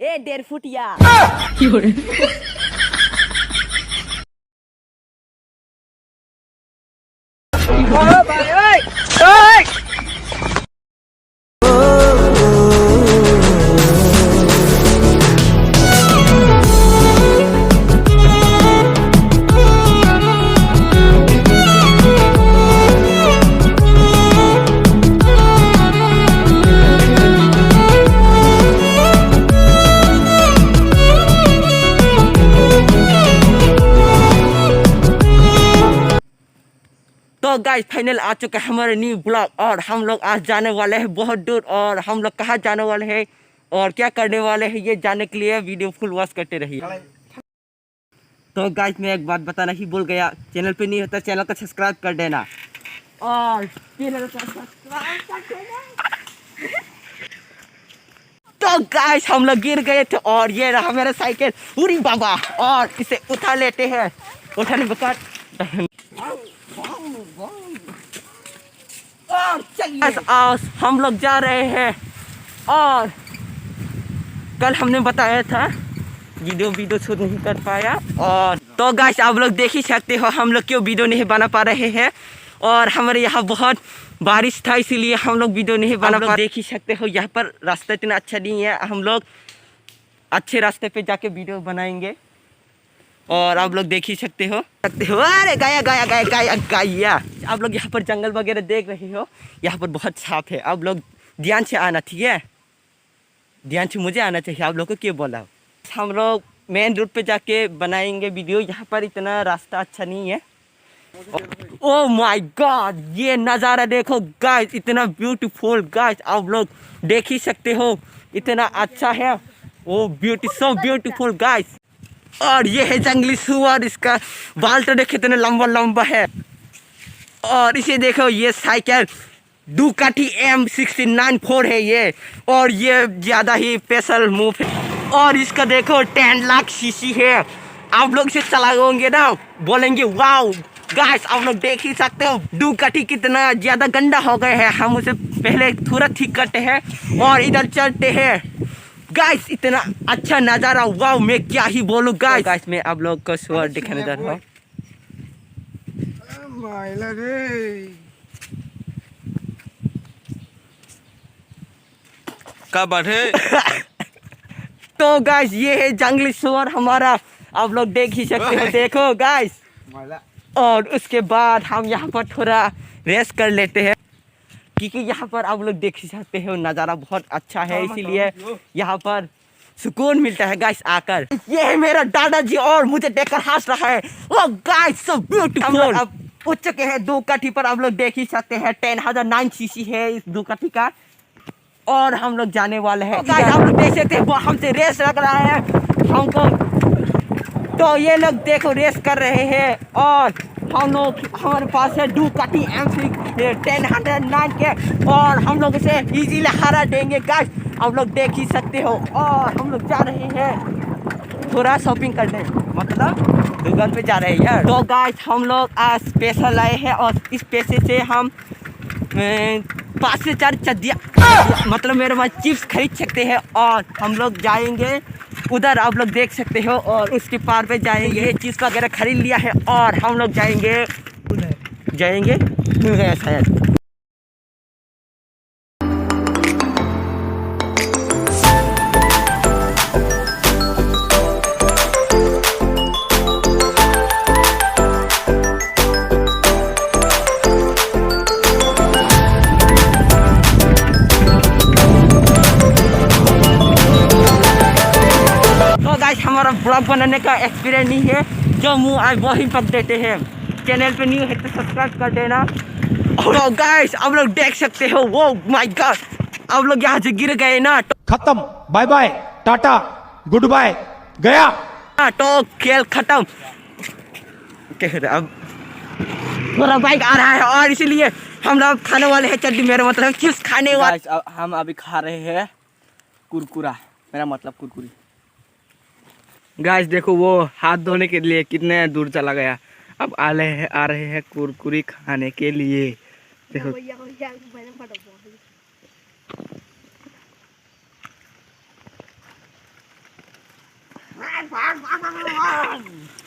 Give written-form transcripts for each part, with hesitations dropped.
ए 1.5 फुटिया। तो guys final आ चुका है हमारे न्यू ब्लॉग और हम लोग आज जाने वाले हैं बहुत दूर। और हम लोग कहाँ जाने वाले हैं और क्या करने वाले हैं ये जानने के लिए वीडियो फुल वॉच करते रहिए। तो गाइस मैं एक बात बताना ही भूल गया, चैनल पे नहीं होता चैनल को सब्सक्राइब कर देना और चैनल को सब्सक्राइब कर देना। तो गाइस हम लोग गिर गए थे और ये रहा मेरा साइकिल पूरी बाबा और इसे उठा लेते हैं। उठाने के बाद और चलिए हम लोग जा रहे हैं। और कल हमने बताया था वीडियो शूट नहीं कर पाया। और तो गाइस आप लोग देख ही सकते हो हम लोग क्यों वीडियो नहीं बना पा रहे हैं। और हमारे यहाँ बहुत बारिश था इसीलिए हम लोग वीडियो नहीं बना पा। देख ही सकते हो यहाँ पर रास्ता इतना अच्छा नहीं है, हम लोग अच्छे रास्ते पे जाके वीडियो बनाएंगे। और आप लोग देख ही सकते हो अरे गाया गाया गाया गाया गाया। आप लोग यहाँ पर जंगल वगैरह देख रहे हो, यहाँ पर बहुत सांप है। आप लोग ध्यान से आना, ठीक है? ध्यान से मुझे आना चाहिए, आप लोग को क्यों बोला? हम लोग मेन रोड पे जाके बनाएंगे वीडियो, यहाँ पर इतना रास्ता अच्छा नहीं है। ओह माय गॉड ये नज़ारा देखो गाइस, इतना ब्यूटीफुल गाइस, आप लोग देख ही सकते हो इतना अच्छा है। ओ सो ब्यूटीफुल गाइस। और ये है जंगली सुअर, इसका बाल तो देखो इतना लंबा लंबा है। और इसे देखो ये साइकिल डुकाटी M69 4 है ये, और ये ज़्यादा ही स्पेशल मूव है। और इसका देखो 10 लाख सीसी है। आप लोग इसे चलाओगे ना बोलेंगे वाओ गाइस। आप लोग देख ही सकते हो डुकाटी कितना ज़्यादा गंदा हो गया है, हम उसे पहले थोड़ा ठीक करते हैं और इधर चलते हैं गाइस। इतना अच्छा नज़ारा वाओ, मैं क्या ही बोलूं गाइस। गाइस मैं आप लोग को सुअर दिखाने जा रहा हूँ। क्या बात है? तो गाइस ये है जंगली सुअर हमारा, आप लोग देख ही सकते हो, देखो गाइस। और उसके बाद हम यहाँ पर थोड़ा रेस्ट कर लेते हैं क्योंकि यहाँ पर आप लोग देख ही सकते हो नज़ारा बहुत अच्छा है, इसीलिए यहाँ पर सुकून मिलता है गाइस आकर। ये है मेरा दादाजी और मुझे देखकर हंस रहा है। ओ गाइस सो ब्यूटीफुल। अब उठ चुके हैं डुकाटी पर, आप लोग देख ही सकते हैं 10,009 सीसी है इस डुकाटी का। और हम लोग जाने वाले हैं गाइस, आप लोग देख सकते हैं वो हमसे रेस लग रहा है हमको। तो ये लोग देखो रेस कर रहे हैं और हमारे पास है डुकाटी M1009 के, और हम लोग इसे इजीली हरा देंगे गाइस, आप लोग देख ही सकते हो। और हम लोग जा रहे हैं थोड़ा शॉपिंग करने, मतलब दुकान पे जा रहे हैं यार। तो गाइस हम लोग आज स्पेशल आए हैं और इस पैसे से हम 5 से 4 चद्दिया मतलब मेरे पास चिप्स खरीद सकते हैं। और हम लोग जाएंगे उधर, आप लोग देख सकते हो, और उसके पार पे जाएंगे, चिप्स वगैरह खरीद लिया है और हम लोग जाएंगे मिल गया शायद। हमारा ब्लॉग बनाने का एक्सपीरियंस नहीं है, जो मुँह आए वही पक देते हैं। चैनल पे न्यू है तो सब्सक्राइब कर देना। और गाइस आप लोग देख सकते हो, वो माय गॉड आप लोग यहाँ से गिर गए ना, खत्म, bye bye tata good bye गया। तो खेल खत्म। अब पूरा बाइक आ रहा है और इसीलिए हम लोग खाने वाले हैं चटनी, मेरा मतलब चिप्स खाने वाले। हम अभी खा रहे हैं कुरकुरा, मेरा मतलब कुरकुरी। गाइस देखो वो हाथ धोने के लिए कितने दूर चला गया, अब आ रहे हैं कुरकुरी खाने के लिए। देखो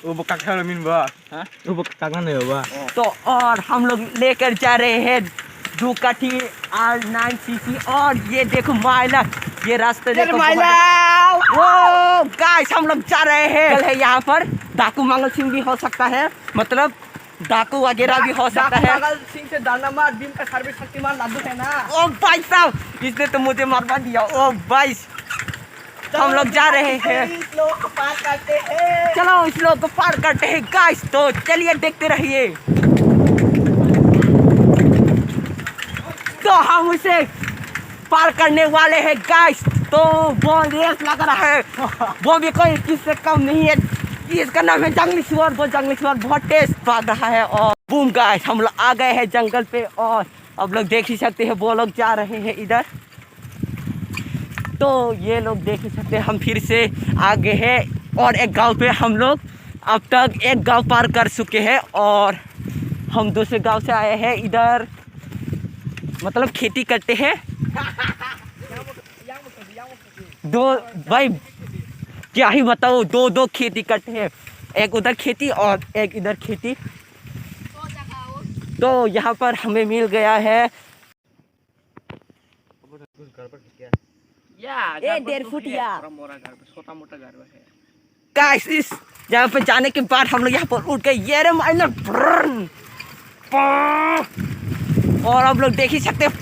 वो बक्का खा मीन बा हाँ वो बक्का नहीं होगा तो और हम लोग लेकर जा रहे हैं डुकाटी R9cc और ये देखो माइला ये रास्ते देखो वो गाइस हम लोग जा रहे हैं है यहाँ पर डाकू मंगल सिंह भी हो सकता है मतलब डाकू वगैरह भी हो सकता है मंगल सिंह से दानामा भीम का सर्विस शक्तिमान लादू है ना ओ भाई साहब इसने तो मुझे मरवा दिया ओ भाई हम लोग जा रहे हैं इस लोग को पार करते हैं चलो इस लोग को पार करते हैं गाइस तो चलिए देखते रहिए तो हम उसे पार करने वाले हैं गाइस तो वो रेस लग रहा है वो भी कोई किससे कम नहीं है इसका नाम है जंगली सुअर वो जंगली सुअर बहुत तेज भाग रहा है और बूम गाइस हम लोग आ गए हैं जंगल पे और अब लोग देख ही सकते हैं वो लोग जा रहे हैं इधर तो ये लोग देख ही सकते हैं हम फिर से आगे हैं और एक गांव पे हम लोग अब तक एक गांव पार कर चुके हैं और हम दूसरे गांव से आए हैं इधर मतलब खेती करते हैं दो भाई क्या ही बताओ दो खेती करते हैं एक उधर खेती और एक इधर खेती तो यहाँ पर हमें मिल गया है ये 1.5 फुटिया छोटा मोटा घर है गाइस इस यहाँ पे जाने के बाद हम लोग यहाँ पर उठ गए ये रे माइनर और आप लोग देख ही सकते हैं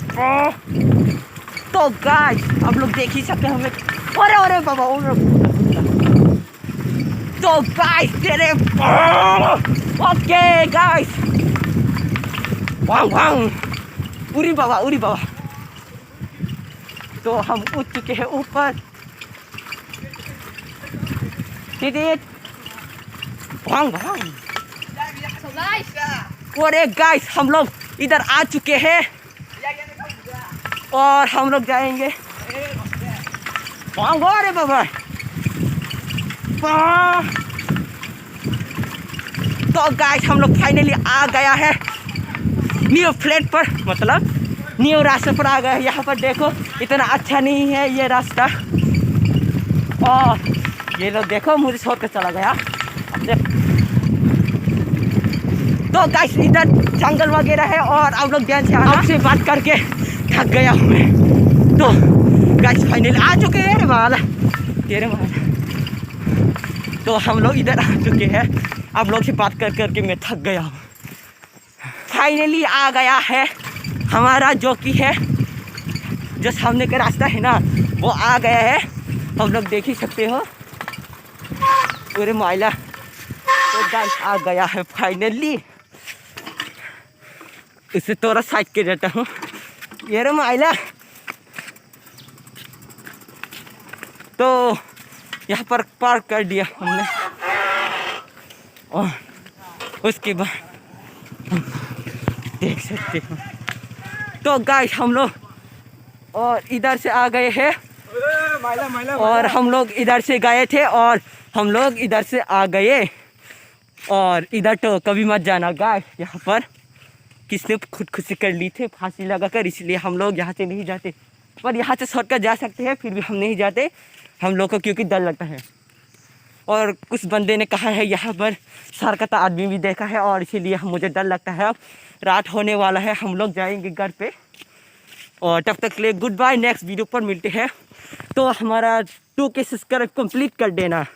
तो गाइस आप लोग देख ही सकते हैं हमें अरे अरे बाबा तो गाइस तेरे ओके गाइस वांग उरी बाबा तो हम उठ चुके हैं ऊपर वांग अरे गाइस हम लोग इधर आ चुके हैं और हम लोग जाएंगे अरे बाबा तो गाइस हम लोग फाइनली आ गया है न्यू फ्लैट पर मतलब न्यू रास्ते पर आ गए यहाँ पर देखो इतना अच्छा नहीं है ये रास्ता और ये लोग देखो मुझे छोड़ कर चला गया तो गाइस इधर जंगल वगैरह है और आप लोग ध्यान से आपसे बात करके थक गया हूँ मैं तो गाइस फाइनली आ चुके हैं तेरे वाला तो हम लोग इधर आ चुके हैं आप लोग से बात कर करके मैं थक गया हूँ फाइनली आ गया है हमारा जो कि है जो सामने का रास्ता है ना वो आ गया है हम लोग देख ही सकते हो पूरे माइला तो गाइस आ गया है फाइनली इसे थोड़ा साइड के देता हूँ ये रे माइला तो यहाँ पर पार्क कर दिया हमने और उसके बाद देख सकते हो तो गाइस हम लोग और इधर से आ गए हैं और हम लोग इधर से गए थे और हम लोग इधर से आ गए और इधर तो कभी मत जाना गाइस यहाँ पर किसने खुदकुशी कर ली थी फांसी लगाकर इसलिए हम लोग यहाँ से नहीं जाते पर यहाँ से शॉर्टकट जा सकते हैं फिर भी हम नहीं जाते हम लोग को क्योंकि डर लगता है और कुछ बंदे ने कहा है यहाँ पर सरकता आदमी भी देखा है और इसीलिए मुझे डर लगता है अब रात होने वाला है हम लोग जाएंगे घर पे और तब तक के लिए गुड बाय नेक्स्ट वीडियो पर मिलते हैं तो हमारा 2K सब्सक्राइब कंप्लीट कर देना।